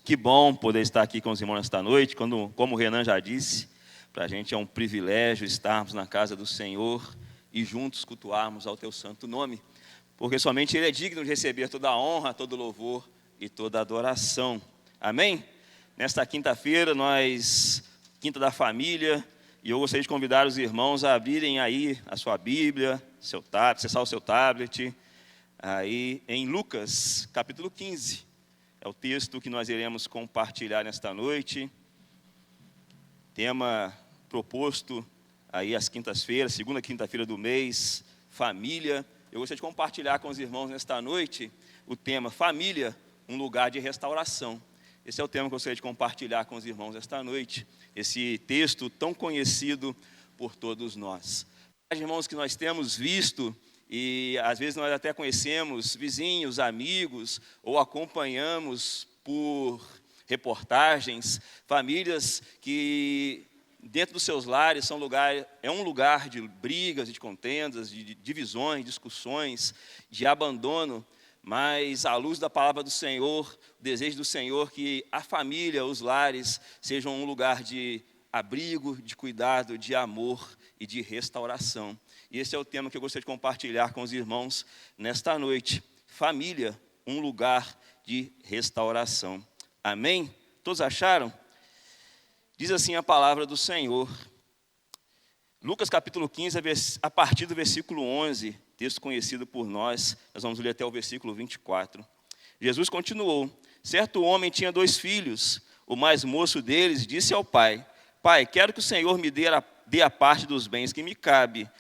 Que bom poder estar aqui com os irmãos nesta noite. Como o Renan já disse, para a gente é um privilégio estarmos na casa do Senhor e juntos cultuarmos ao Teu santo nome, porque somente Ele é digno de receber toda a honra, todo o louvor e toda a adoração. Amém? Nesta quinta-feira, quinta da família, e eu gostaria de convidar os irmãos a abrirem aí a sua Bíblia, acessar o seu tablet, aí em Lucas, capítulo 15. É o texto que nós iremos compartilhar nesta noite. Tema proposto aí às quintas-feiras, segunda quinta-feira do mês, família. Eu gostaria de compartilhar com os irmãos nesta noite o tema família, um lugar de restauração. Esse é o tema que eu gostaria de compartilhar com os irmãos esta noite. Esse texto tão conhecido por todos nós. Os irmãos que nós temos visto, e às vezes nós até conhecemos vizinhos, amigos, ou acompanhamos por reportagens, famílias que dentro dos seus lares é um lugar de brigas, de contendas, de divisões, discussões, de abandono, mas à luz da palavra do Senhor, o desejo do Senhor que a família, os lares, sejam um lugar de abrigo, de cuidado, de amor e de restauração. E esse é o tema que eu gostaria de compartilhar com os irmãos nesta noite. Família, um lugar de restauração. Amém? Todos acharam? Diz assim a palavra do Senhor. Lucas capítulo 15, a partir do versículo 11, texto conhecido por nós vamos ler até o versículo 24. Jesus continuou: certo homem tinha 2 filhos. O mais moço deles disse ao pai: Pai, quero que o Senhor me dê a parte dos bens que me cabe.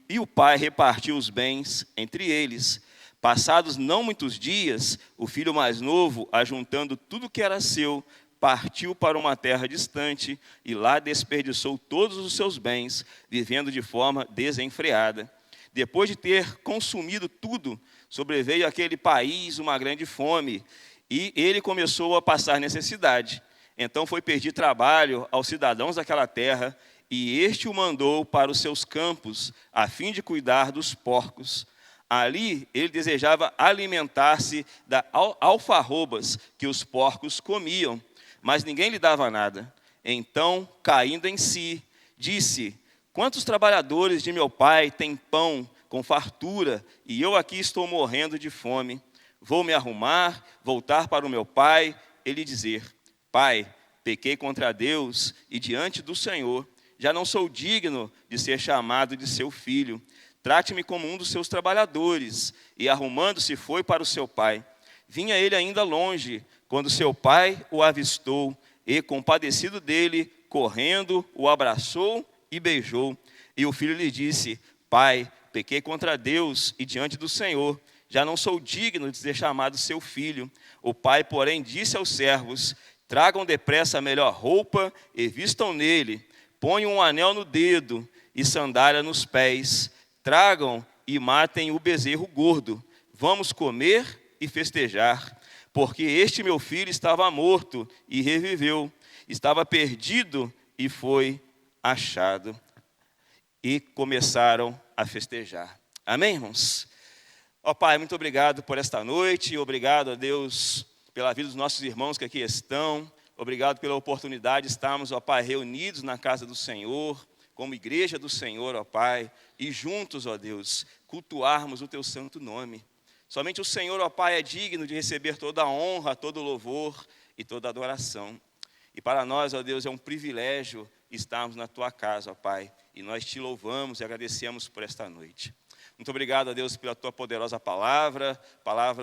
E o pai repartiu os bens entre eles. Passados não muitos dias, o filho mais novo, ajuntando tudo que era seu, partiu para uma terra distante e lá desperdiçou todos os seus bens, vivendo de forma desenfreada. Depois de ter consumido tudo, sobreveio àquele país uma grande fome e ele começou a passar necessidade. Então foi pedir trabalho aos cidadãos daquela terra, e este o mandou para os seus campos, a fim de cuidar dos porcos. Ali ele desejava alimentar-se das alfarrobas que os porcos comiam, mas ninguém lhe dava nada. Então, caindo em si, disse: quantos trabalhadores de meu pai têm pão com fartura, e eu aqui estou morrendo de fome? Vou me arrumar, voltar para o meu pai e lhe dizer: Pai, pequei contra Deus e diante do Senhor. Já não sou digno de ser chamado de seu filho. Trate-me como um dos seus trabalhadores. E arrumando-se foi para o seu pai. Vinha ele ainda longe, quando seu pai o avistou, e compadecido dele, correndo, o abraçou e beijou. E o filho lhe disse: Pai, pequei contra Deus e diante do Senhor. Já não sou digno de ser chamado seu filho. O pai, porém, disse aos servos: tragam depressa a melhor roupa e vistam nele. Ponham um anel no dedo e sandália nos pés. Tragam e matem o bezerro gordo. Vamos comer e festejar. Porque este meu filho estava morto e reviveu. Estava perdido e foi achado. E começaram a festejar. Amém, irmãos? Ó Pai, muito obrigado por esta noite. Obrigado a Deus pela vida dos nossos irmãos que aqui estão. Obrigado pela oportunidade de estarmos, ó Pai, reunidos na casa do Senhor, como igreja do Senhor, ó Pai, e juntos, ó Deus, cultuarmos o Teu santo nome. Somente o Senhor, ó Pai, é digno de receber toda a honra, todo o louvor e toda a adoração. E para nós, ó Deus, é um privilégio estarmos na Tua casa, ó Pai, e nós Te louvamos e agradecemos por esta noite. Muito obrigado, ó Deus, pela Tua poderosa palavra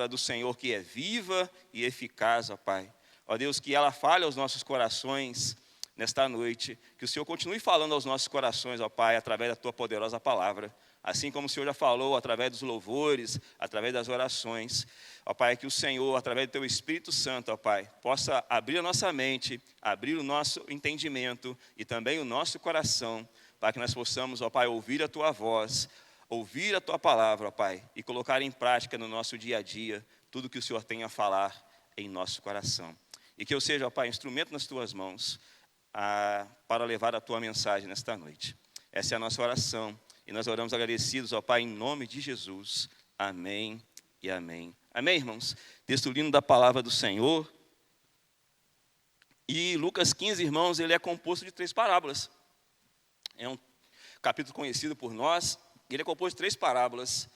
do Senhor que é viva e eficaz, ó Pai. Ó Deus, que ela fale aos nossos corações nesta noite, que o Senhor continue falando aos nossos corações, ó Pai, através da Tua poderosa palavra, assim como o Senhor já falou, através dos louvores, através das orações, ó Pai, que o Senhor, através do Teu Espírito Santo, ó Pai, possa abrir a nossa mente, abrir o nosso entendimento e também o nosso coração, para que nós possamos, ó Pai, ouvir a Tua voz, ouvir a Tua palavra, ó Pai, e colocar em prática no nosso dia a dia tudo que o Senhor tem a falar em nosso coração. E que eu seja, ó Pai, instrumento nas Tuas mãos para levar a Tua mensagem nesta noite. Essa é a nossa oração. E nós oramos agradecidos, ó Pai, em nome de Jesus. Amém e amém. Amém, irmãos? Texto lindo da palavra do Senhor. E Lucas 15, irmãos, ele é composto de 3 parábolas. É um capítulo conhecido por nós. Ele é composto de 3 parábolas.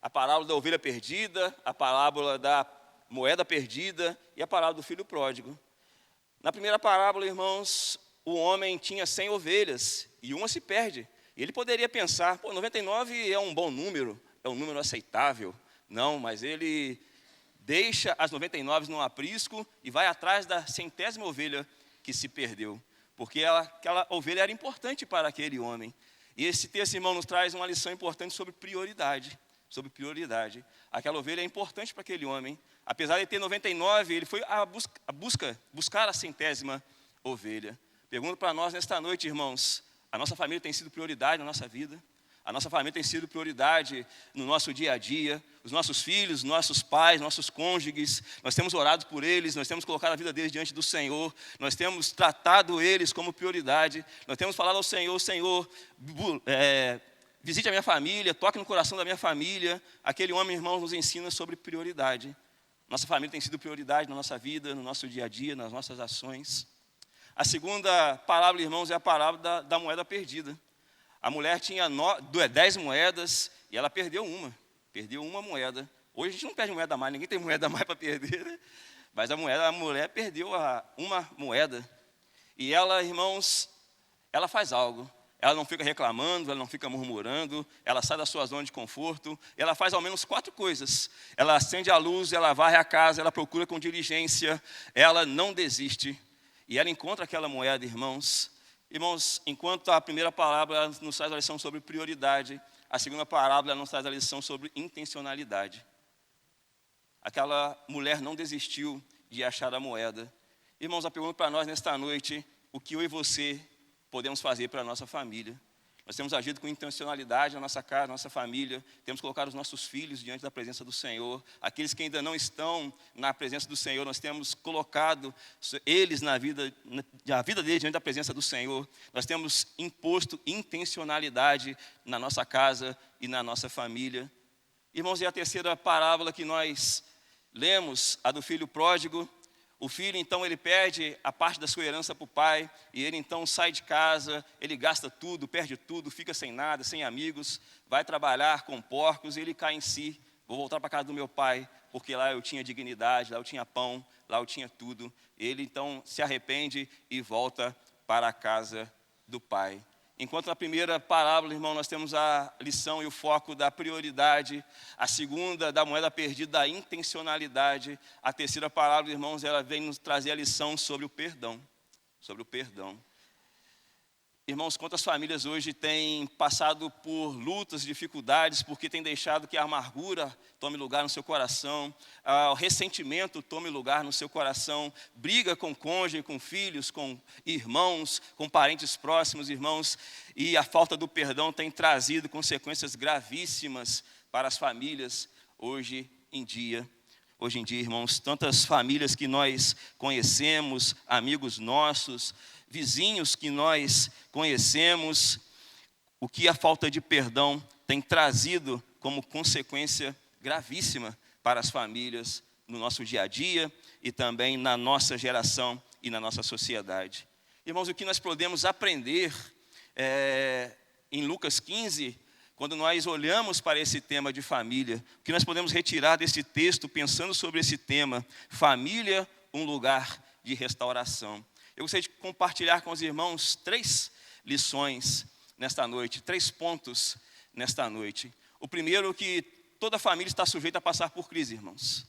A parábola da ovelha perdida, a parábola da moeda perdida e a parábola do filho pródigo. Na primeira parábola, irmãos, o homem tinha 100 ovelhas e uma se perde. E ele poderia pensar, 99 é um bom número, é um número aceitável. Não, mas ele deixa as 99 no aprisco e vai atrás da 100ª ovelha que se perdeu. Porque aquela ovelha era importante para aquele homem. E esse texto, irmão, nos traz uma lição importante sobre prioridade. Sobre prioridade. Aquela ovelha é importante para aquele homem. Apesar de ter 99, ele foi buscar a 100ª ovelha. Pergunto para nós nesta noite, irmãos, a nossa família tem sido prioridade na nossa vida? A nossa família tem sido prioridade no nosso dia a dia? Os nossos filhos, nossos pais, nossos cônjuges, nós temos orado por eles, nós temos colocado a vida deles diante do Senhor, nós temos tratado eles como prioridade, nós temos falado ao Senhor, Senhor, visite a minha família, toque no coração da minha família. Aquele homem, irmão, nos ensina sobre prioridade. Nossa família tem sido prioridade na nossa vida, no nosso dia a dia, nas nossas ações. A segunda parábola, irmãos, é a parábola da moeda perdida. A mulher tinha 10 moedas e ela perdeu uma moeda. Hoje a gente não perde moeda mais, ninguém tem moeda mais para perder, né? Mas a mulher perdeu uma moeda. E ela, irmãos, ela faz algo. Ela não fica reclamando, ela não fica murmurando, ela sai da sua zona de conforto, ela faz ao menos 4 coisas. Ela acende a luz, ela varre a casa, ela procura com diligência, ela não desiste. E ela encontra aquela moeda, irmãos. Irmãos, enquanto a primeira parábola nos traz a lição sobre prioridade, a segunda parábola nos traz a lição sobre intencionalidade. Aquela mulher não desistiu de achar a moeda. Irmãos, a pergunta para nós nesta noite, o que eu e você podemos fazer para a nossa família? Nós temos agido com intencionalidade na nossa casa, na nossa família, temos colocado os nossos filhos diante da presença do Senhor. Aqueles que ainda não estão na presença do Senhor, nós temos colocado eles a vida deles diante da presença do Senhor. Nós temos imposto intencionalidade na nossa casa e na nossa família. Irmãos, e a terceira parábola que nós lemos, a do filho pródigo. O filho, então, ele perde a parte da sua herança para o pai, e ele, então, sai de casa, ele gasta tudo, perde tudo, fica sem nada, sem amigos, vai trabalhar com porcos, e ele cai em si. Vou voltar para a casa do meu pai, porque lá eu tinha dignidade, lá eu tinha pão, lá eu tinha tudo. Ele, então, se arrepende e volta para a casa do pai. Enquanto na primeira parábola, irmão, nós temos a lição e o foco da prioridade. A segunda, da moeda perdida, da intencionalidade. A terceira parábola, irmãos, ela vem nos trazer a lição sobre o perdão. Sobre o perdão. Irmãos, quantas famílias hoje têm passado por lutas, dificuldades, porque têm deixado que a amargura tome lugar no seu coração, o ressentimento tome lugar no seu coração, briga com cônjuge, com filhos, com irmãos, com parentes próximos, irmãos, e a falta do perdão tem trazido consequências gravíssimas para as famílias hoje em dia. Hoje em dia, irmãos, tantas famílias que nós conhecemos, amigos nossos, vizinhos que nós conhecemos, o que a falta de perdão tem trazido como consequência gravíssima para as famílias no nosso dia a dia e também na nossa geração e na nossa sociedade. Irmãos, o que nós podemos aprender em Lucas 15, quando nós olhamos para esse tema de família, o que nós podemos retirar desse texto pensando sobre esse tema, família, um lugar de restauração. Eu gostaria de compartilhar com os irmãos 3 lições nesta noite, 3 pontos nesta noite. O primeiro, que toda família está sujeita a passar por crise, irmãos.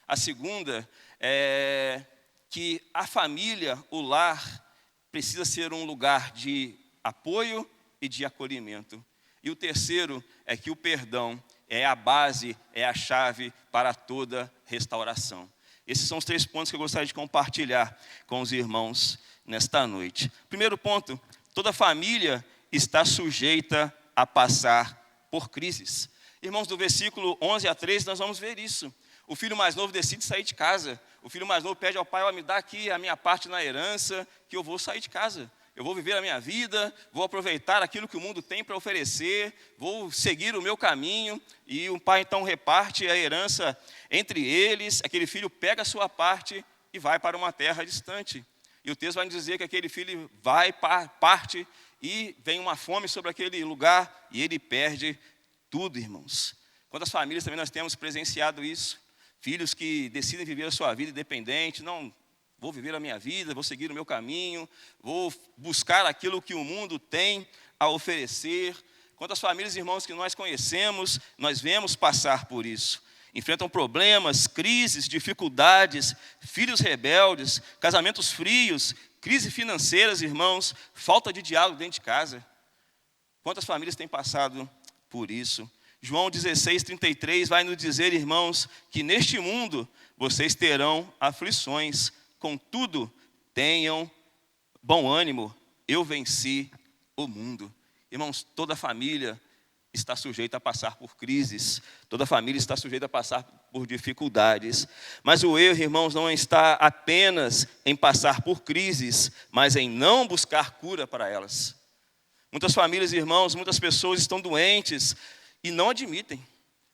A segunda é que a família, o lar, precisa ser um lugar de apoio e de acolhimento. E o terceiro é que o perdão é a base, é a chave para toda restauração. Esses são os 3 pontos que eu gostaria de compartilhar com os irmãos nesta noite. Primeiro ponto, toda família está sujeita a passar por crises. Irmãos, do versículo 11 a 13, nós vamos ver isso. O filho mais novo decide sair de casa. O filho mais novo pede ao pai, me dá aqui a minha parte na herança, que eu vou sair de casa. Eu vou viver a minha vida, vou aproveitar aquilo que o mundo tem para oferecer, vou seguir o meu caminho. E o pai então reparte a herança entre eles. Aquele filho pega a sua parte e vai para uma terra distante. E o texto vai nos dizer que aquele filho parte, e vem uma fome sobre aquele lugar, e ele perde tudo, irmãos. Quantas famílias também nós temos presenciado isso? Filhos que decidem viver a sua vida independente, não, vou viver a minha vida, vou seguir o meu caminho, vou buscar aquilo que o mundo tem a oferecer. Quantas famílias, irmãos, que nós conhecemos, nós vemos passar por isso. Enfrentam problemas, crises, dificuldades, filhos rebeldes, casamentos frios, crises financeiras, irmãos, falta de diálogo dentro de casa. Quantas famílias têm passado por isso? João 16:33 vai nos dizer, irmãos, que neste mundo vocês terão aflições, contudo, tenham bom ânimo, eu venci o mundo. Irmãos, toda família está sujeita a passar por crises, toda família está sujeita a passar por dificuldades, mas o erro, irmãos, não está apenas em passar por crises, mas em não buscar cura para elas. Muitas famílias, irmãos, muitas pessoas estão doentes e não admitem.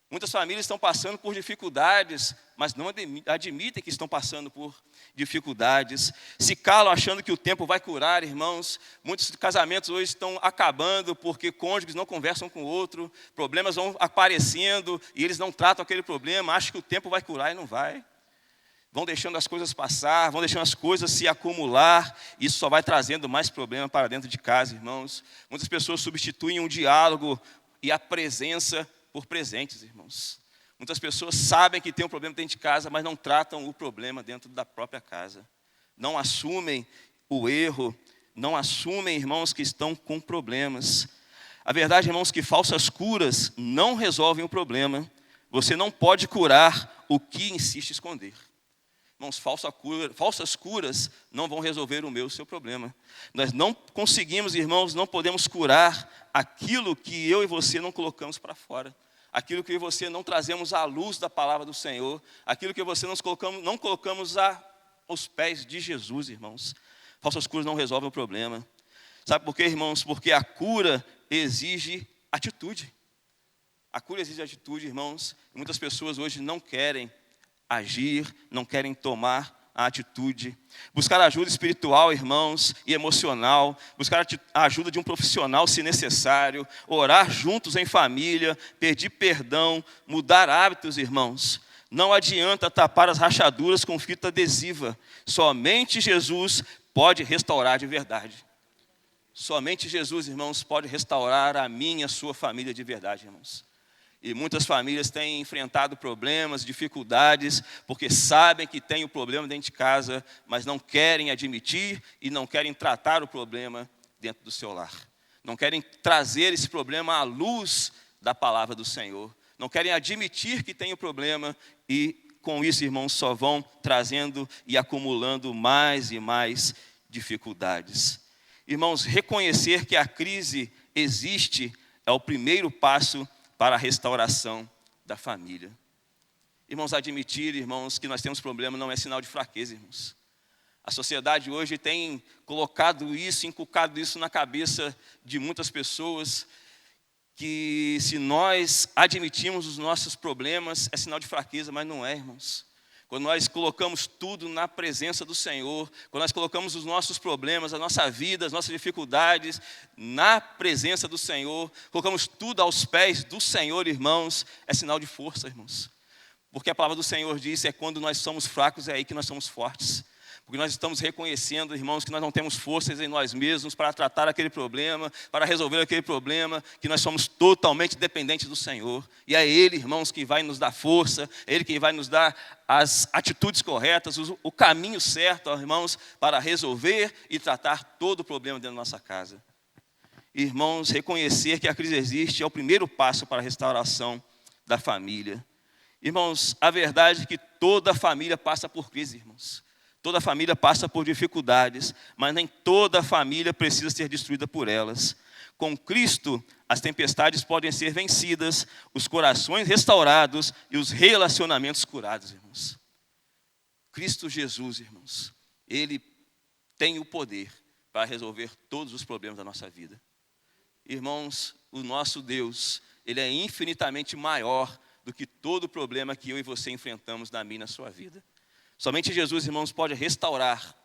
Muitas famílias estão passando por dificuldades, mas não admitem que estão passando por dificuldades. Se calam achando que o tempo vai curar, irmãos. Muitos casamentos hoje estão acabando porque cônjuges não conversam com o outro. Problemas vão aparecendo e eles não tratam aquele problema. Acham que o tempo vai curar e não vai. Vão deixando as coisas passar, vão deixando as coisas se acumular. Isso só vai trazendo mais problema para dentro de casa, irmãos. Muitas pessoas substituem um diálogo e a presença por presentes, irmãos. Muitas pessoas sabem que tem um problema dentro de casa, mas não tratam o problema dentro da própria casa. Não assumem o erro, não assumem, irmãos, que estão com problemas. A verdade, irmãos, que falsas curas não resolvem o problema. Você não pode curar o que insiste esconder. Irmãos, falsas curas não vão resolver o seu problema. Nós não conseguimos, irmãos, não podemos curar aquilo que eu e você não colocamos para fora. Aquilo que eu e você não trazemos à luz da palavra do Senhor. Aquilo que eu e você não colocamos aos pés de Jesus, irmãos. Falsas curas não resolvem o problema. Sabe por quê, irmãos? Porque a cura exige atitude. A cura exige atitude, irmãos. E muitas pessoas hoje não querem agir, não querem tomar a atitude. Buscar ajuda espiritual, irmãos, e emocional. Buscar a ajuda de um profissional, se necessário. Orar juntos em família. Pedir perdão. Mudar hábitos, irmãos. Não adianta tapar as rachaduras com fita adesiva. Somente Jesus pode restaurar de verdade. Somente Jesus, irmãos, pode restaurar a minha, a sua família de verdade, irmãos. E muitas famílias têm enfrentado problemas, dificuldades, porque sabem que tem o problema dentro de casa, mas não querem admitir e não querem tratar o problema dentro do seu lar. Não querem trazer esse problema à luz da palavra do Senhor. Não querem admitir que tem o problema e, com isso, irmãos, só vão trazendo e acumulando mais e mais dificuldades. Irmãos, reconhecer que a crise existe é o primeiro passo para a restauração da família. Irmãos, admitir, irmãos, que nós temos problema não é sinal de fraqueza, irmãos. A sociedade hoje tem colocado isso, inculcado isso na cabeça de muitas pessoas, que se nós admitimos os nossos problemas, é sinal de fraqueza, mas não é, irmãos. Quando nós colocamos tudo na presença do Senhor, quando nós colocamos os nossos problemas, a nossa vida, as nossas dificuldades na presença do Senhor, colocamos tudo aos pés do Senhor, irmãos, é sinal de força, irmãos. Porque a palavra do Senhor diz, é quando nós somos fracos, é aí que nós somos fortes. Porque nós estamos reconhecendo, irmãos, que nós não temos forças em nós mesmos para tratar aquele problema, para resolver aquele problema, que nós somos totalmente dependentes do Senhor. E é Ele, irmãos, que vai nos dar força, é Ele que vai nos dar as atitudes corretas, o caminho certo, irmãos, para resolver e tratar todo o problema dentro da nossa casa. Irmãos, reconhecer que a crise existe é o primeiro passo para a restauração da família. Irmãos, a verdade é que toda família passa por crise, irmãos. Toda família passa por dificuldades, mas nem toda família precisa ser destruída por elas. Com Cristo, as tempestades podem ser vencidas, os corações restaurados e os relacionamentos curados, irmãos. Cristo Jesus, irmãos, Ele tem o poder para resolver todos os problemas da nossa vida. Irmãos, o nosso Deus, Ele é infinitamente maior do que todo problema que eu e você enfrentamos na minha e na sua vida. Somente Jesus, irmãos, pode restaurar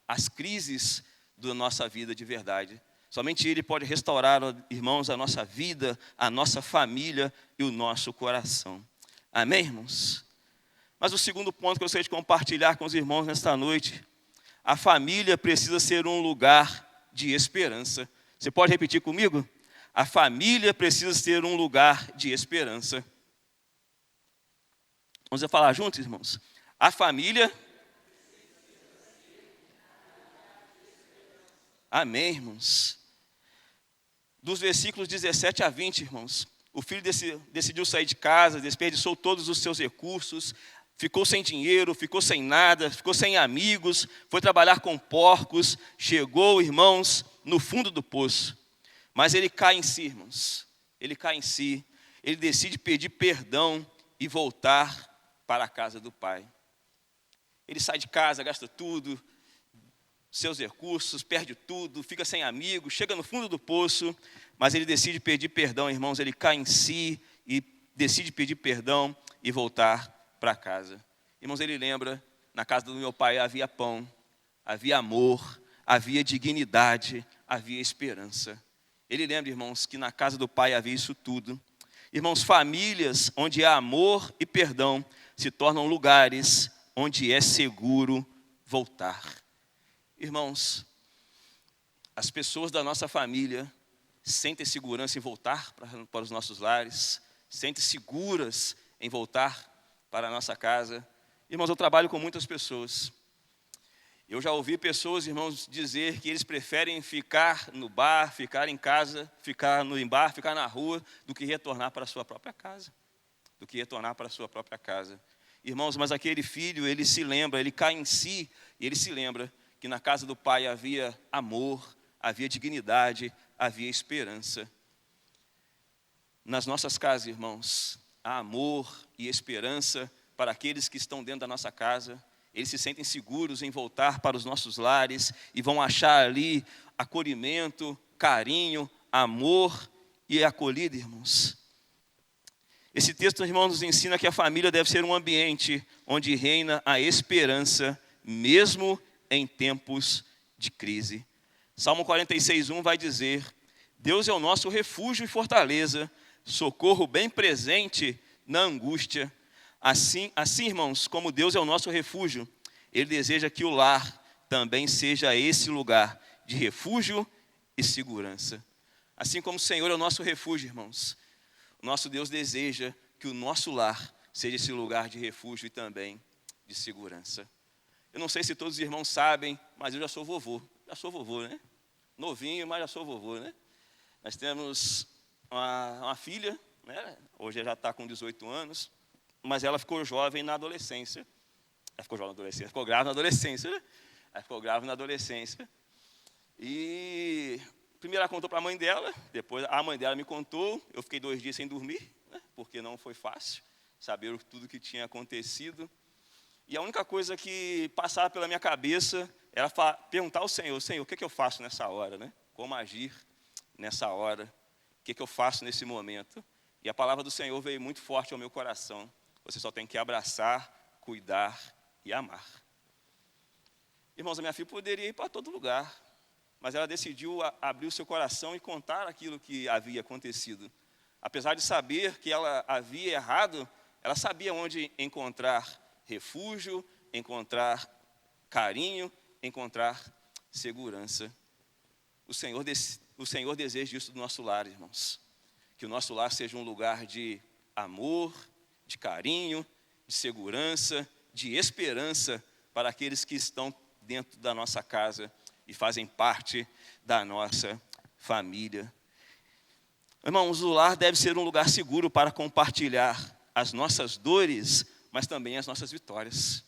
as crises da nossa vida de verdade. Somente Ele pode restaurar, irmãos, a nossa vida, a nossa família e o nosso coração. Amém, irmãos? Mas o segundo ponto que eu gostaria de compartilhar com os irmãos nesta noite: a família precisa ser um lugar de esperança. Você pode repetir comigo? A família precisa ser um lugar de esperança. Vamos falar juntos, irmãos? A família... Amém, irmãos? Dos versículos 17 a 20, irmãos, o filho decidiu sair de casa, desperdiçou todos os seus recursos, ficou sem dinheiro, ficou sem nada, ficou sem amigos, foi trabalhar com porcos, chegou, irmãos, no fundo do poço. Mas ele cai em si, irmãos, ele cai em si, ele decide pedir perdão e voltar para a casa do pai. Ele sai de casa, gasta tudo, seus recursos, perde tudo, fica sem amigos, chega no fundo do poço, mas ele decide pedir perdão, irmãos, ele cai em si e decide pedir perdão e voltar para casa. Irmãos, ele lembra, na casa do meu pai havia pão, havia amor, havia dignidade, havia esperança. Ele lembra, irmãos, que na casa do pai havia isso tudo. Irmãos, famílias onde há amor e perdão se tornam lugares onde é seguro voltar. Irmãos, as pessoas da nossa família sentem segurança em voltar para os nossos lares, sentem seguras em voltar para a nossa casa. Irmãos, eu trabalho com muitas pessoas. Eu já ouvi pessoas, irmãos, dizer que eles preferem ficar no bar, ficar em casa, ficar no bar, ficar na rua, do que retornar para a sua própria casa. Do que retornar para a sua própria casa. Irmãos, mas aquele filho, ele se lembra, ele cai em si, e ele se lembra que na casa do pai havia amor, havia dignidade, havia esperança. Nas nossas casas, irmãos, há amor e esperança para aqueles que estão dentro da nossa casa. Eles se sentem seguros em voltar para os nossos lares e vão achar ali acolhimento, carinho, amor e acolhida, irmãos. Esse texto, irmãos, nos ensina que a família deve ser um ambiente onde reina a esperança, mesmo em tempos de crise. Salmo 46:1 vai dizer: Deus é o nosso refúgio e fortaleza, socorro bem presente na angústia. Assim, irmãos, como Deus é o nosso refúgio, Ele deseja que o lar também seja esse lugar de refúgio e segurança. Assim como o Senhor é o nosso refúgio, irmãos, o nosso Deus deseja que o nosso lar seja esse lugar de refúgio e também de segurança. Eu não sei se todos os irmãos sabem, mas eu já sou vovô. Já sou vovô, né? Novinho, mas já sou vovô, né? Nós temos uma filha, né? Hoje ela já está com 18 anos, mas ela ficou jovem na adolescência. Ela ficou jovem na adolescência, ficou grávida na adolescência, né? Ela ficou grávida na adolescência. E primeiro ela contou para a mãe dela, depois a mãe dela me contou. Eu fiquei 2 dias sem dormir, né? Porque não foi fácil saber tudo que tinha acontecido. E a única coisa que passava pela minha cabeça era perguntar ao Senhor: Senhor, o que eu faço nessa hora, né? Como agir nessa hora? O que eu faço nesse momento? E a palavra do Senhor veio muito forte ao meu coração. Você só tem que abraçar, cuidar e amar. Irmãos, a minha filha poderia ir para todo lugar, mas ela decidiu abrir o seu coração e contar aquilo que havia acontecido. Apesar de saber que ela havia errado, ela sabia onde encontrar refúgio, encontrar carinho, encontrar segurança. O Senhor deseja isso do nosso lar, irmãos. Que o nosso lar seja um lugar de amor, de carinho, de segurança, de esperança para aqueles que estão dentro da nossa casa e fazem parte da nossa família. Irmãos, o lar deve ser um lugar seguro para compartilhar as nossas dores, mas também as nossas vitórias.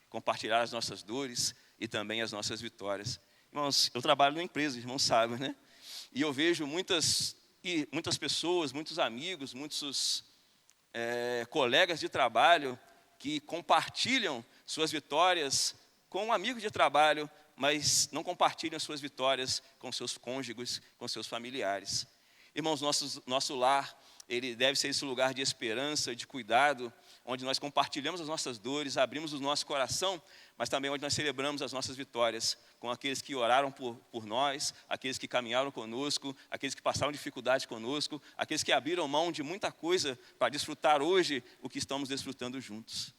Compartilhar as nossas dores e também as nossas vitórias. Irmãos, eu trabalho numa empresa, irmãos sabem, né? E eu vejo muitas pessoas, muitos amigos, muitos colegas de trabalho que compartilham suas vitórias com um amigo de trabalho, mas não compartilham suas vitórias com seus cônjuges, com seus familiares. Irmãos, nosso lar, ele deve ser esse lugar de esperança, de cuidado, onde nós compartilhamos as nossas dores, abrimos o nosso coração, mas também onde nós celebramos as nossas vitórias, com aqueles que oraram por nós, aqueles que caminharam conosco, aqueles que passaram dificuldade conosco, aqueles que abriram mão de muita coisa para desfrutar hoje o que estamos desfrutando juntos.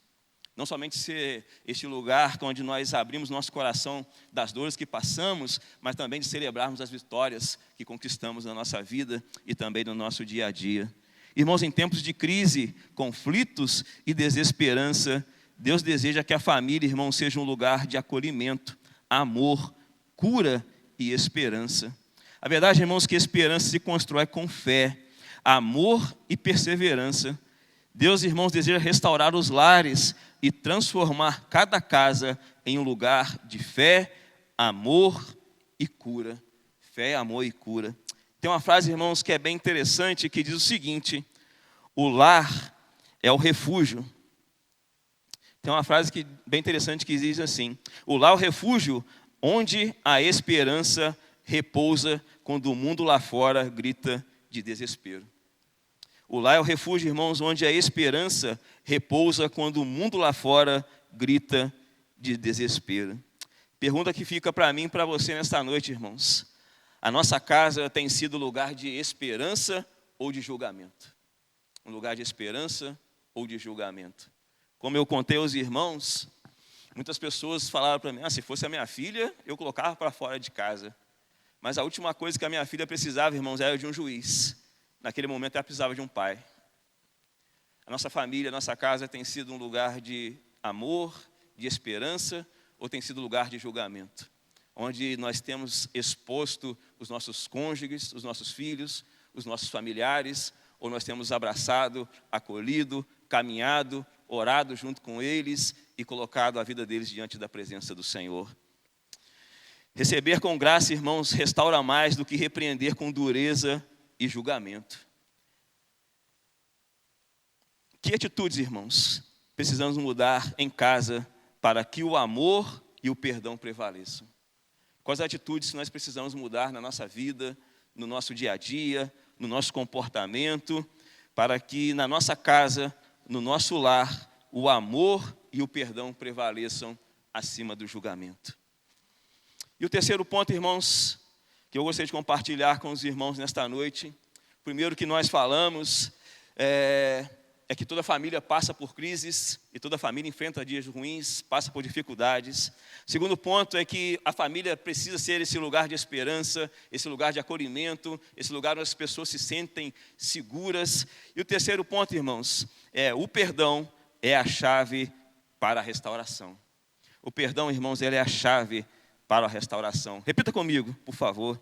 Não somente ser este lugar onde nós abrimos nosso coração das dores que passamos, mas também de celebrarmos as vitórias que conquistamos na nossa vida e também no nosso dia a dia. Irmãos, em tempos de crise, conflitos e desesperança, Deus deseja que a família, irmãos, seja um lugar de acolhimento, amor, cura e esperança. A verdade, irmãos, é que a esperança se constrói com fé, amor e perseverança. Deus, irmãos, deseja restaurar os lares e transformar cada casa em um lugar de fé, amor e cura. Fé, amor e cura. Tem uma frase, irmãos, que é bem interessante, que diz o seguinte: o lar é o refúgio. Tem uma frase bem interessante que diz assim: o lar é o refúgio onde a esperança repousa quando o mundo lá fora grita de desespero. O lar é o refúgio, irmãos, onde a esperança repousa quando o mundo lá fora grita de desespero. Pergunta que fica para mim e para você nesta noite, irmãos: a nossa casa tem sido lugar de esperança ou de julgamento? Um lugar de esperança ou de julgamento? Como eu contei aos irmãos, muitas pessoas falaram para mim: se fosse a minha filha, eu colocava para fora de casa. Mas a última coisa que a minha filha precisava, irmãos, era de um juiz. Naquele momento ela precisava de um pai. A nossa família, a nossa casa tem sido um lugar de amor, de esperança, ou tem sido um lugar de julgamento? Onde nós temos exposto os nossos cônjuges, os nossos filhos, os nossos familiares, ou nós temos abraçado, acolhido, caminhado, orado junto com eles e colocado a vida deles diante da presença do Senhor. Receber com graça, irmãos, restaura mais do que repreender com dureza e julgamento. Que atitudes, irmãos, precisamos mudar em casa para que o amor e o perdão prevaleçam? Quais atitudes nós precisamos mudar na nossa vida, no nosso dia a dia, no nosso comportamento, para que na nossa casa, no nosso lar, o amor e o perdão prevaleçam acima do julgamento? E o terceiro ponto, irmãos, que eu gostaria de compartilhar com os irmãos nesta noite, primeiro que nós falamos, é que toda família passa por crises e toda família enfrenta dias ruins, passa por dificuldades. Segundo ponto é que a família precisa ser esse lugar de esperança, esse lugar de acolhimento, esse lugar onde as pessoas se sentem seguras. E o terceiro ponto, irmãos, o perdão é a chave para a restauração. O perdão, irmãos, ele é a chave para a restauração. Repita comigo, por favor.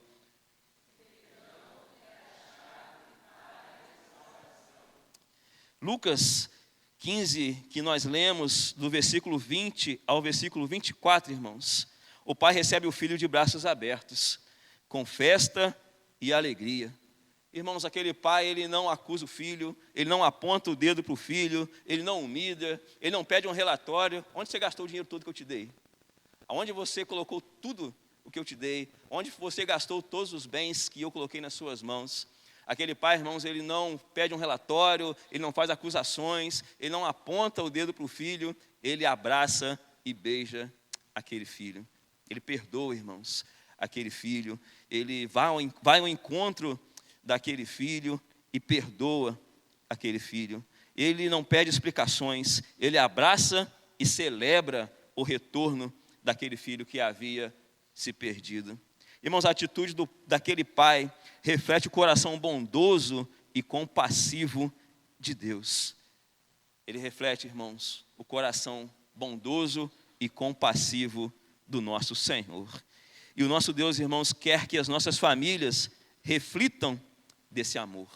Lucas 15, que nós lemos, do versículo 20 ao versículo 24, irmãos. O pai recebe o filho de braços abertos, com festa e alegria. Irmãos, aquele pai, ele não acusa o filho, ele não aponta o dedo para o filho, ele não humilha, ele não pede um relatório. Onde você gastou o dinheiro todo que eu te dei? Aonde você colocou tudo o que eu te dei? Onde você gastou todos os bens que eu coloquei nas suas mãos? Aquele pai, irmãos, ele não pede um relatório, ele não faz acusações, ele não aponta o dedo para o filho, ele abraça e beija aquele filho. Ele perdoa, irmãos, aquele filho. Ele vai ao encontro daquele filho e perdoa aquele filho. Ele não pede explicações, ele abraça e celebra o retorno daquele filho que havia se perdido. Irmãos, a atitude daquele pai reflete o coração bondoso e compassivo de Deus. Ele reflete, irmãos, o coração bondoso e compassivo do nosso Senhor. E o nosso Deus, irmãos, quer que as nossas famílias reflitam desse amor.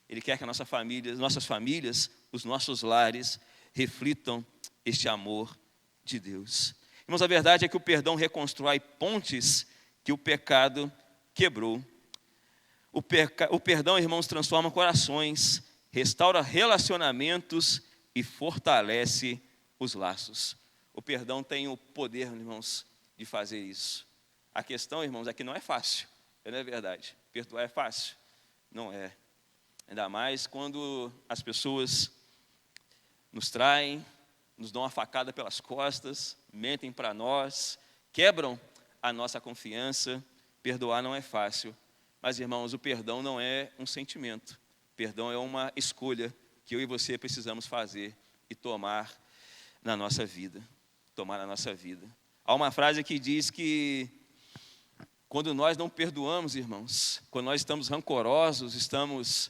Ele quer que nossas famílias, os nossos lares, reflitam este amor de Deus. Irmãos, a verdade é que o perdão reconstrói pontes que o pecado quebrou. O perdão, irmãos, transforma corações, restaura relacionamentos e fortalece os laços. O perdão tem o poder, irmãos, de fazer isso. A questão, irmãos, é que não é fácil, não é verdade? Perdoar é fácil? Não é. Ainda mais quando as pessoas nos traem, nos dão uma facada pelas costas, mentem para nós, quebram a nossa confiança. Perdoar não é fácil, mas, irmãos, o perdão não é um sentimento. Perdão é uma escolha que eu e você precisamos fazer e tomar na nossa vida. Tomar na nossa vida. Há uma frase que diz que quando nós não perdoamos, irmãos, quando nós estamos rancorosos, estamos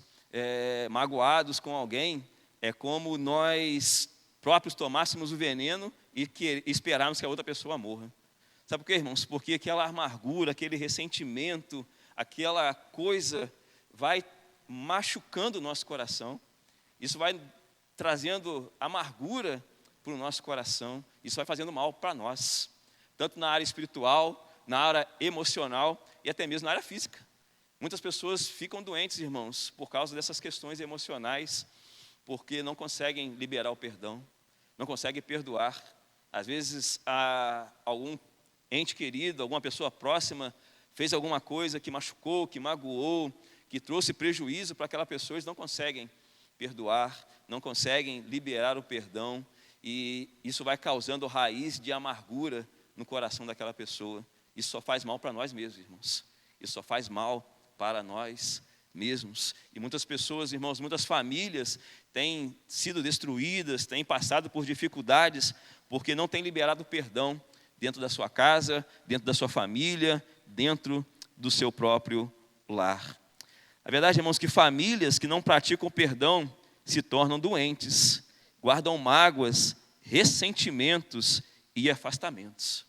magoados com alguém, é como nós próprios tomássemos o veneno e esperarmos que a outra pessoa morra. Sabe por quê, irmãos? Porque aquela amargura, aquele ressentimento, aquela coisa vai machucando o nosso coração. Isso vai trazendo amargura para o nosso coração. Isso vai fazendo mal para nós. Tanto na área espiritual, na área emocional e até mesmo na área física. Muitas pessoas ficam doentes, irmãos, por causa dessas questões emocionais, porque não conseguem liberar o perdão, não conseguem perdoar. Às vezes, algum ente querido, alguma pessoa próxima, fez alguma coisa que machucou, que magoou, que trouxe prejuízo para aquela pessoa, eles não conseguem perdoar, não conseguem liberar o perdão, e isso vai causando raiz de amargura no coração daquela pessoa. Isso só faz mal para nós mesmos, irmãos. Isso só faz mal para nós mesmos. E muitas pessoas, irmãos, muitas famílias têm sido destruídas, têm passado por dificuldades, porque não têm liberado o perdão dentro da sua casa, dentro da sua família, dentro do seu próprio lar. A verdade, irmãos, que famílias que não praticam o perdão se tornam doentes, guardam mágoas, ressentimentos e afastamentos.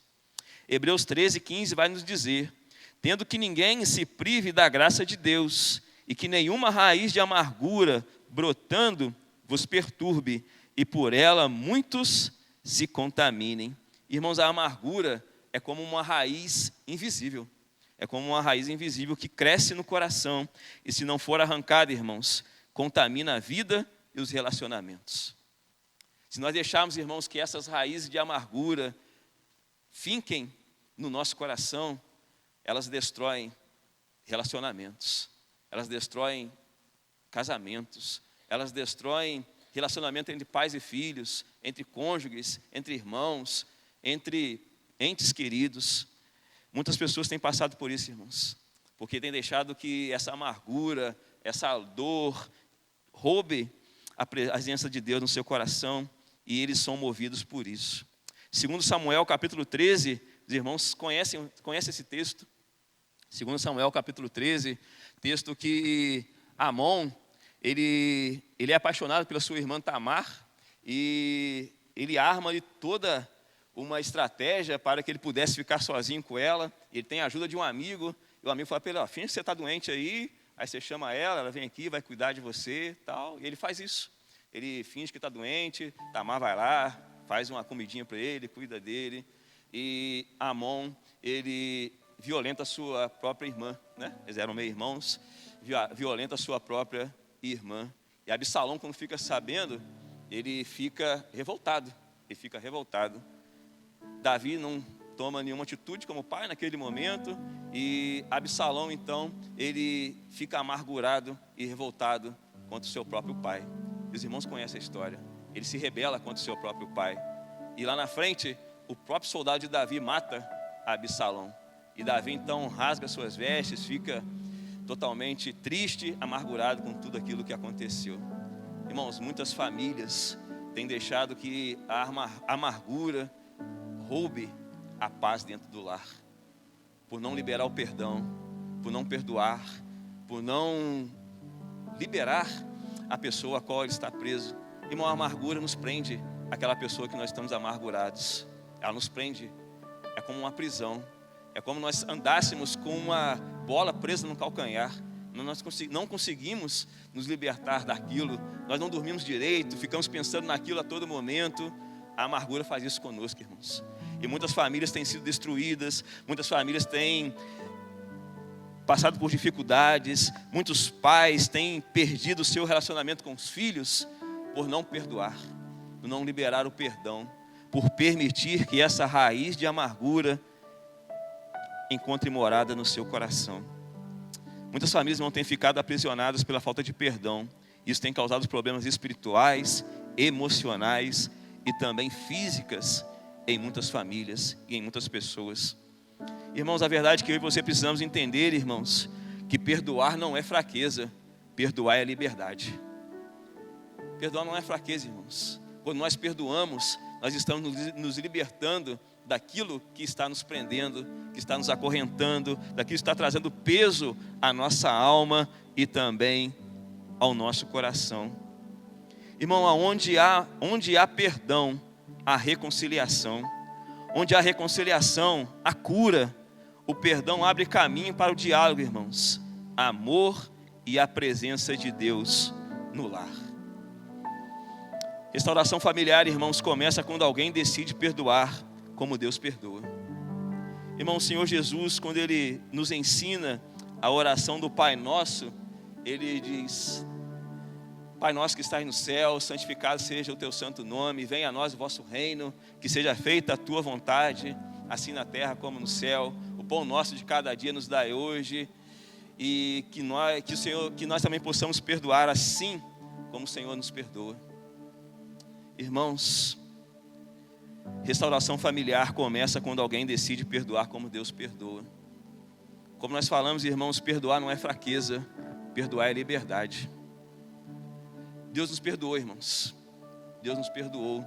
Hebreus 13:15 vai nos dizer: tendo que ninguém se prive da graça de Deus, e que nenhuma raiz de amargura brotando vos perturbe, e por ela muitos se contaminem. Irmãos, a amargura é como uma raiz invisível. É como uma raiz invisível que cresce no coração, e se não for arrancada, irmãos, contamina a vida e os relacionamentos. Se nós deixarmos, irmãos, que essas raízes de amargura finquem no nosso coração, elas destroem relacionamentos, elas destroem casamentos, elas destroem relacionamento entre pais e filhos, entre cônjuges, entre irmãos, entre entes queridos. Muitas pessoas têm passado por isso, irmãos, porque têm deixado que essa amargura, essa dor, roube a presença de Deus no seu coração, e eles são movidos por isso. Segundo Samuel, capítulo 13, os irmãos conhecem esse texto. Segundo Samuel, capítulo 13, texto que Amon, ele é apaixonado pela sua irmã Tamar, e ele arma ali toda uma estratégia para que ele pudesse ficar sozinho com ela. Ele tem a ajuda de um amigo, e o amigo fala para ele: finge que você está doente aí você chama ela vem aqui, vai cuidar de você, tal. E ele faz isso. Ele finge que está doente, Tamar vai lá, faz uma comidinha para ele, cuida dele. E Amon, ele violenta a sua própria irmã, né? Eles eram meio irmãos, violenta a sua própria irmã. E Absalão, quando fica sabendo, ele fica revoltado. Davi não toma nenhuma atitude como pai naquele momento, e Absalão, então, ele fica amargurado e revoltado contra o seu próprio pai. Os irmãos conhecem a história. Ele se rebela contra o seu próprio pai. E lá na frente, o próprio soldado de Davi mata Absalão. E Davi, então, rasga suas vestes, fica totalmente triste, amargurado com tudo aquilo que aconteceu. Irmãos, muitas famílias têm deixado que a amargura roube a paz dentro do lar, por não liberar o perdão, por não perdoar, por não liberar a pessoa a qual ele está preso. Irmão, a amargura nos prende àquela pessoa que nós estamos amargurados. Ela nos prende, é como uma prisão, é como nós andássemos com uma bola presa no calcanhar. Nós não conseguimos nos libertar daquilo, nós não dormimos direito, ficamos pensando naquilo a todo momento. A amargura faz isso conosco, irmãos. E muitas famílias têm sido destruídas, muitas famílias têm passado por dificuldades, muitos pais têm perdido o seu relacionamento com os filhos por não perdoar, por não liberar o perdão, por permitir que essa raiz de amargura encontre morada no seu coração. Muitas famílias não têm ficado aprisionadas pela falta de perdão. Isso tem causado problemas espirituais, emocionais e também físicas em muitas famílias e em muitas pessoas. Irmãos, a verdade é que eu e você precisamos entender, irmãos, que perdoar não é fraqueza, perdoar é liberdade. Perdoar não é fraqueza, irmãos. Quando nós perdoamos, nós estamos nos libertando daquilo que está nos prendendo, que está nos acorrentando, daquilo que está trazendo peso à nossa alma e também ao nosso coração. Irmão, onde há perdão, há reconciliação. Onde há reconciliação, há cura. O perdão abre caminho para o diálogo, irmãos. Amor e a presença de Deus no lar. Restauração familiar, irmãos, começa quando alguém decide perdoar como Deus perdoa. Irmão, o Senhor Jesus, quando Ele nos ensina a oração do Pai Nosso, Ele diz: Pai nosso que estás no céu, santificado seja o teu santo nome, venha a nós o vosso reino, que seja feita a tua vontade, assim na terra como no céu. O pão nosso de cada dia nos dai hoje, e que nós também possamos perdoar assim como o Senhor nos perdoa. Irmãos, restauração familiar começa quando alguém decide perdoar como Deus perdoa. Como nós falamos, irmãos, perdoar não é fraqueza, perdoar é liberdade. Deus nos perdoou, irmãos. Deus nos perdoou,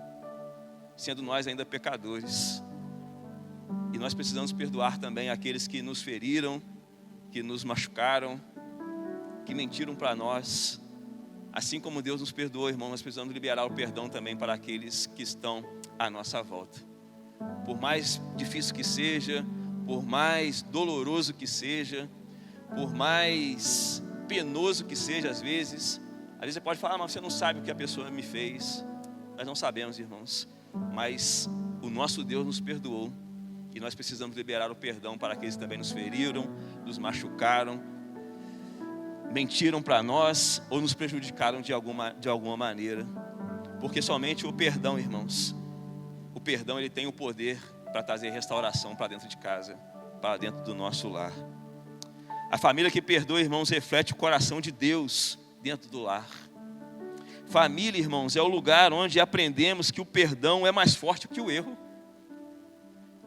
sendo nós ainda pecadores. E nós precisamos perdoar também aqueles que nos feriram, que nos machucaram, que mentiram para nós. Assim como Deus nos perdoou, irmão, nós precisamos liberar o perdão também para aqueles que estão à nossa volta. Por mais difícil que seja, por mais doloroso que seja, por mais penoso que seja às vezes você pode falar, mas você não sabe o que a pessoa me fez. Nós não sabemos, irmãos, mas o nosso Deus nos perdoou. E nós precisamos liberar o perdão para aqueles que também nos feriram, nos machucaram, mentiram para nós ou nos prejudicaram de alguma maneira. Porque somente o perdão, irmãos, o perdão ele tem o poder para trazer restauração para dentro de casa, para dentro do nosso lar. A família que perdoa, irmãos, reflete o coração de Deus dentro do lar. Família, irmãos, é o lugar onde aprendemos que o perdão é mais forte que o erro.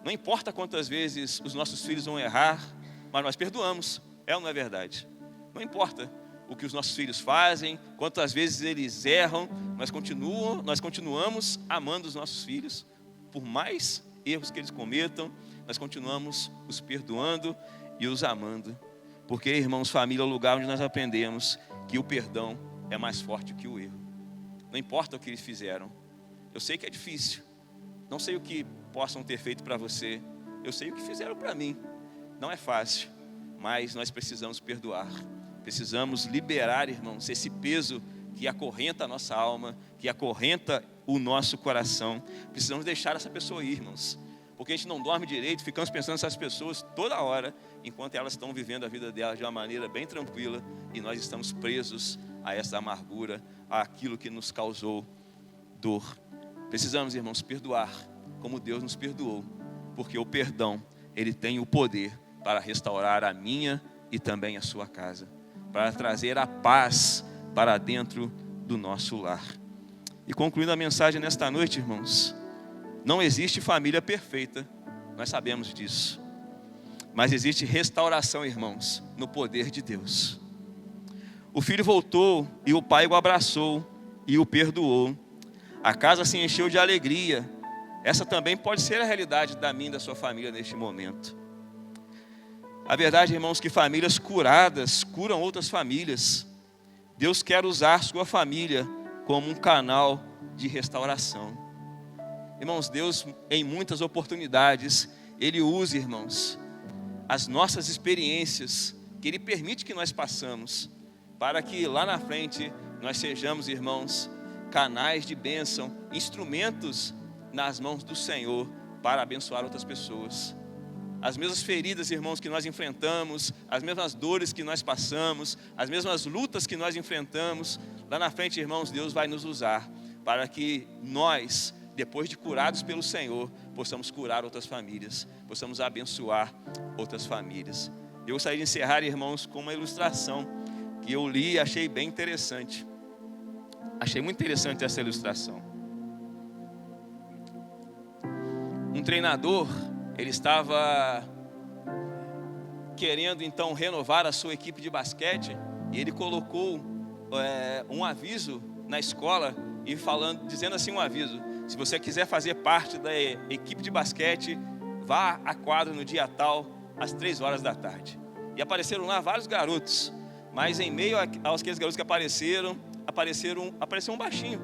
Não importa quantas vezes os nossos filhos vão errar, mas nós perdoamos. É ou não é verdade? Não importa o que os nossos filhos fazem, quantas vezes eles erram, nós continuamos amando os nossos filhos. Por mais erros que eles cometam, nós continuamos os perdoando e os amando. Porque, irmãos, família é o lugar onde nós aprendemos que o perdão é mais forte que o erro. Não importa o que eles fizeram. Eu sei que é difícil. Não sei o que possam ter feito para você. Eu sei o que fizeram para mim. Não é fácil, mas nós precisamos perdoar. Precisamos liberar, irmãos, esse peso que acorrenta a nossa alma, que acorrenta o nosso coração. Precisamos deixar essa pessoa ir, irmãos. Porque a gente não dorme direito, ficamos pensando nessas pessoas toda hora, enquanto elas estão vivendo a vida delas de uma maneira bem tranquila, e nós estamos presos a essa amargura, àquilo que nos causou dor. Precisamos, irmãos, perdoar como Deus nos perdoou, porque o perdão, ele tem o poder para restaurar a minha e também a sua casa, para trazer a paz para dentro do nosso lar. E concluindo a mensagem nesta noite, irmãos, não existe família perfeita, nós sabemos disso. Mas existe restauração, irmãos, no poder de Deus. O filho voltou e o pai o abraçou e o perdoou. A casa se encheu de alegria. Essa também pode ser a realidade da minha e da sua família neste momento. A verdade, irmãos, que famílias curadas curam outras famílias. Deus quer usar sua família como um canal de restauração. Irmãos, Deus, em muitas oportunidades, Ele usa, irmãos, as nossas experiências, que Ele permite que nós passamos, para que lá na frente nós sejamos, irmãos, canais de bênção, instrumentos nas mãos do Senhor para abençoar outras pessoas. As mesmas feridas, irmãos, que nós enfrentamos, as mesmas dores que nós passamos, as mesmas lutas que nós enfrentamos, lá na frente, irmãos, Deus vai nos usar para que nós, depois de curados pelo Senhor, possamos curar outras famílias, possamos abençoar outras famílias. Eu gostaria de encerrar, irmãos, com uma ilustração que eu li e achei bem interessante. Achei muito interessante essa ilustração. Um treinador, ele estava querendo então renovar a sua equipe de basquete, e ele colocou um aviso na escola, e dizendo assim um aviso: se você quiser fazer parte da equipe de basquete, vá à quadra no dia tal, às 3 horas da tarde. E apareceram lá vários garotos, mas em meio àqueles garotos que apareceu um baixinho.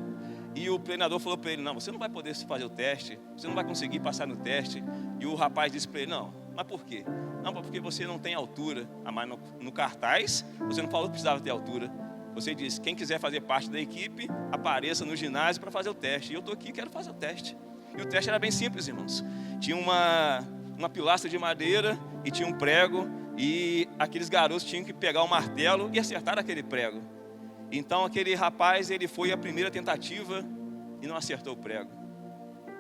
E o treinador falou para ele: não, você não vai poder fazer o teste, você não vai conseguir passar no teste. E o rapaz disse para ele: não, mas por quê? Não, porque você não tem altura. Mas no cartaz, você não falou que precisava ter altura. Você disse: quem quiser fazer parte da equipe, apareça no ginásio para fazer o teste. E eu estou aqui, quero fazer o teste. E o teste era bem simples, irmãos. Tinha uma pilastra de madeira e tinha um prego, e aqueles garotos tinham que pegar o martelo e acertar aquele prego. Então aquele rapaz, ele foi a primeira tentativa e não acertou o prego.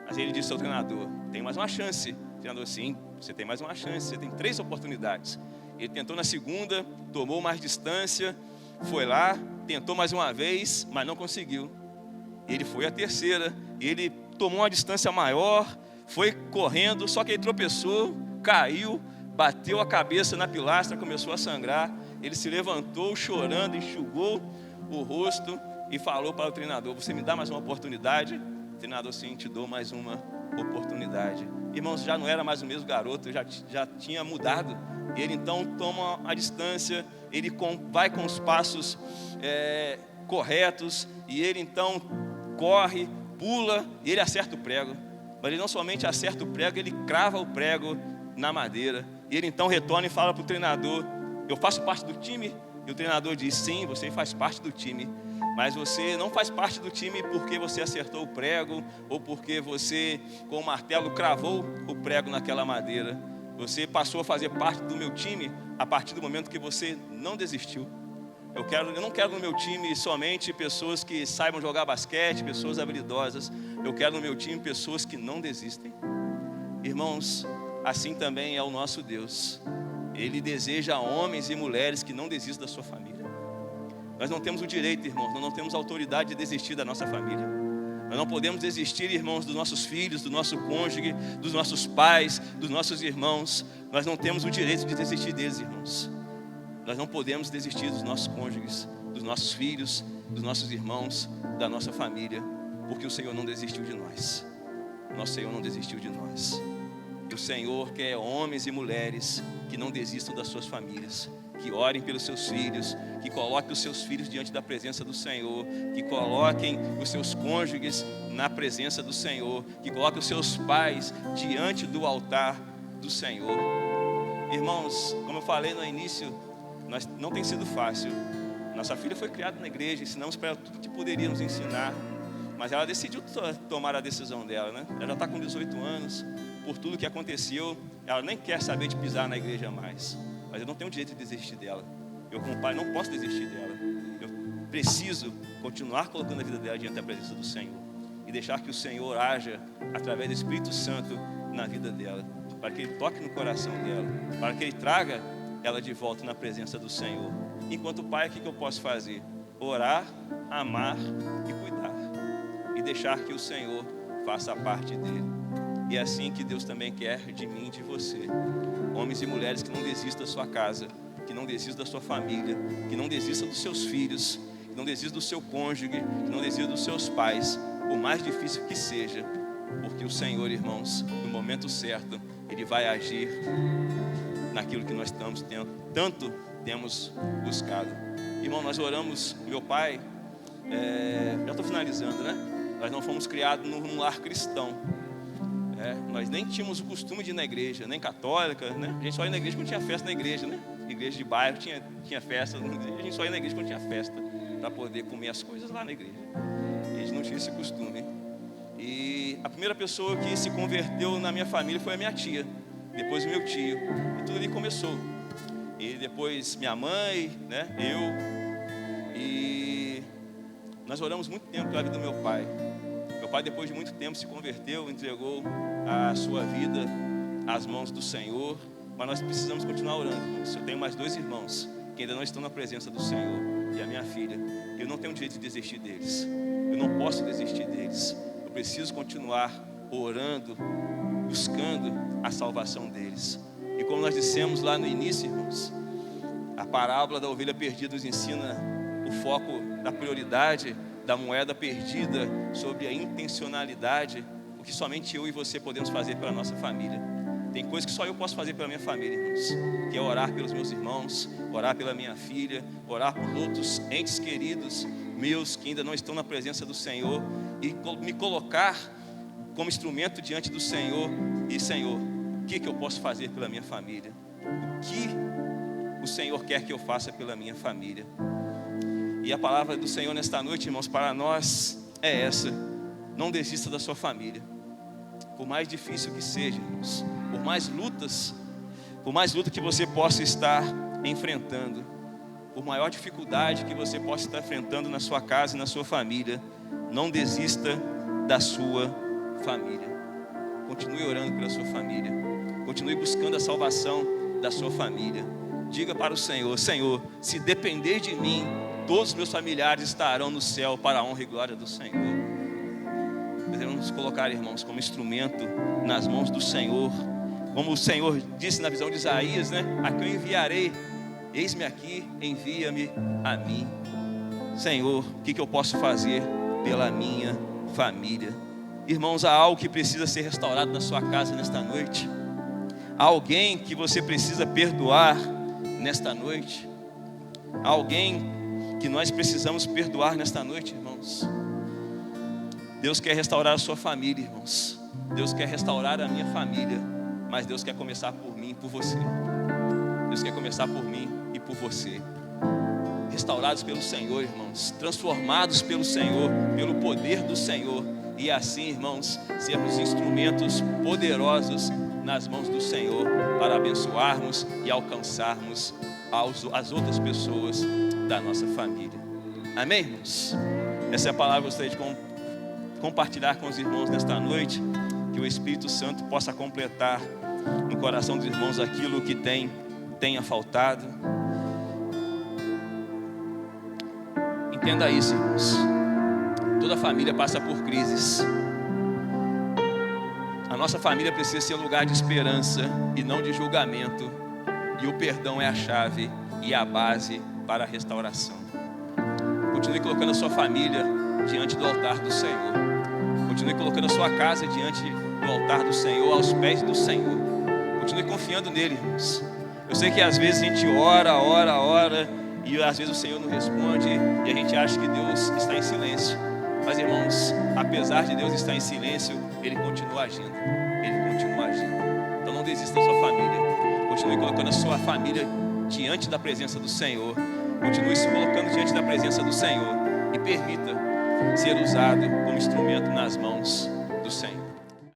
Mas ele disse ao treinador: tem mais uma chance. O treinador: sim, você tem mais uma chance, você tem 3 oportunidades. Ele tentou na segunda, tomou mais distância, foi lá, tentou mais uma vez, mas não conseguiu. Ele foi a terceira, ele tomou uma distância maior, foi correndo, só que ele tropeçou, caiu, bateu a cabeça na pilastra, começou a sangrar. Ele se levantou chorando, enxugou o rosto e falou para o treinador: você me dá mais uma oportunidade? O treinador: sim, te dou mais uma oportunidade. Irmãos, já não era mais o mesmo garoto, já tinha mudado. Ele então toma a distância, ele vai com os passos corretos, e ele então corre, pula, e ele acerta o prego. Mas ele não somente acerta o prego, ele crava o prego na madeira. E ele então retorna e fala para o treinador: eu faço parte do time? E o treinador diz: sim, você faz parte do time, mas você não faz parte do time porque você acertou o prego, ou porque você com o martelo cravou o prego naquela madeira. Você passou a fazer parte do meu time a partir do momento que você não desistiu. Eu não quero no meu time somente pessoas que saibam jogar basquete, pessoas habilidosas. Eu quero no meu time pessoas que não desistem. Irmãos, assim também é o nosso Deus. Ele deseja homens e mulheres que não desistam da sua família. Nós não temos o direito, irmãos, nós não temos a autoridade de desistir da nossa família. Nós não podemos desistir, irmãos, dos nossos filhos, do nosso cônjuge, dos nossos pais, dos nossos irmãos. Nós não temos o direito de desistir deles, irmãos. Nós não podemos desistir dos nossos cônjuges, dos nossos filhos, dos nossos irmãos, da nossa família, porque o Senhor não desistiu de nós. Nosso Senhor não desistiu de nós. E o Senhor quer homens e mulheres que não desistam das suas famílias, que orem pelos seus filhos, que coloquem os seus filhos diante da presença do Senhor, que coloquem os seus cônjuges na presença do Senhor, que coloquem os seus pais diante do altar do Senhor. Irmãos, como eu falei no início, não tem sido fácil. Nossa filha foi criada na igreja, ensinamos para ela tudo que poderíamos ensinar, mas ela decidiu tomar a decisão dela, né? Ela já está com 18 anos, por tudo que aconteceu, ela nem quer saber de pisar na igreja mais. Mas eu não tenho o direito de desistir dela. Eu, como pai, não posso desistir dela. Eu preciso continuar colocando a vida dela diante da presença do Senhor e deixar que o Senhor haja através do Espírito Santo na vida dela, para que Ele toque no coração dela, para que Ele traga ela de volta na presença do Senhor. Enquanto pai, o que eu posso fazer? Orar, amar e cuidar, e deixar que o Senhor faça a parte dele. E é assim que Deus também quer de mim e de você. Homens e mulheres que não desistam da sua casa, que não desistam da sua família, que não desistam dos seus filhos, que não desistam do seu cônjuge, que não desistam dos seus pais, por mais difícil que seja, porque o Senhor, irmãos, no momento certo, Ele vai agir naquilo que nós tanto temos buscado. Irmão, nós oramos, meu pai, já estou finalizando, né? Nós não fomos criados num lar cristão. Nós nem tínhamos o costume de ir na igreja, nem católica, né? A gente só ia na igreja quando tinha festa na igreja, né? Igreja de bairro tinha festa, a gente só ia na igreja quando tinha festa, para poder comer as coisas lá na igreja. E a gente não tinha esse costume. E a primeira pessoa que se converteu na minha família foi a minha tia, depois o meu tio, e tudo ali começou. E depois minha mãe, né? Eu, e nós oramos muito tempo pela vida do meu pai. Meu pai, depois de muito tempo, se converteu, entregou a sua vida às mãos do Senhor. Mas nós precisamos continuar orando, irmãos. Eu tenho mais 2 irmãos que ainda não estão na presença do Senhor. e a minha filha. Eu não tenho direito de desistir deles. Eu não posso desistir deles. Eu preciso continuar orando, buscando a salvação deles. E como nós dissemos lá no início, irmãos, a parábola da ovelha perdida nos ensina o foco da prioridade da moeda perdida sobre a intencionalidade, o que somente eu e você podemos fazer pela nossa família. Tem coisas que só eu posso fazer pela minha família, irmãos, que é orar pelos meus irmãos, orar pela minha filha, orar por outros entes queridos meus que ainda não estão na presença do Senhor, e me colocar como instrumento diante do Senhor. E Senhor, o que eu posso fazer pela minha família? O que o Senhor quer que eu faça pela minha família? E a palavra do Senhor nesta noite, irmãos, para nós é essa: não desista da sua família. Por mais difícil que seja, irmãos, por mais luta que você possa estar enfrentando, por maior dificuldade que você possa estar enfrentando na sua casa e na sua família, não desista da sua família. Continue orando pela sua família. Continue buscando a salvação da sua família. Diga para o Senhor: Senhor, se depender de mim, todos os meus familiares estarão no céu para a honra e glória do Senhor. Devemos nos colocar, irmãos, como instrumento nas mãos do Senhor. Como o Senhor disse na visão de Isaías, né? A quem eu enviarei? Eis-me aqui, envia-me a mim. Senhor, o que eu posso fazer pela minha família? Irmãos, há algo que precisa ser restaurado na sua casa nesta noite. Há alguém que você precisa perdoar nesta noite. Há alguém que nós precisamos perdoar nesta noite, irmãos. Deus quer restaurar a sua família, irmãos. Deus quer restaurar a minha família. Mas Deus quer começar por mim e por você. Deus quer começar por mim e por você. Restaurados pelo Senhor, irmãos. Transformados pelo Senhor, pelo poder do Senhor. E assim, irmãos, sermos instrumentos poderosos nas mãos do Senhor para abençoarmos e alcançarmos as outras pessoas da nossa família. Amém, irmãos? Essa é a palavra que eu gostaria de compartilhar com os irmãos nesta noite. Que o Espírito Santo possa completar no coração dos irmãos aquilo que tenha faltado. Entenda isso, irmãos. Toda família passa por crises. A nossa família precisa ser um lugar de esperança e não de julgamento. E o perdão é a chave e a base para a restauração. Continue colocando a sua família diante do altar do Senhor. Continue colocando a sua casa diante do altar do Senhor, aos pés do Senhor. Continue confiando nele, irmãos. Eu sei que às vezes a gente ora, e às vezes o Senhor não responde, e a gente acha que Deus está em silêncio. Mas, irmãos, apesar de Deus estar em silêncio, Ele continua agindo. Ele continua agindo. Então não desista da sua família. Continue colocando a sua família diante da presença do Senhor. Continue se colocando diante da presença do Senhor. E permita ser usado como instrumento nas mãos do Senhor.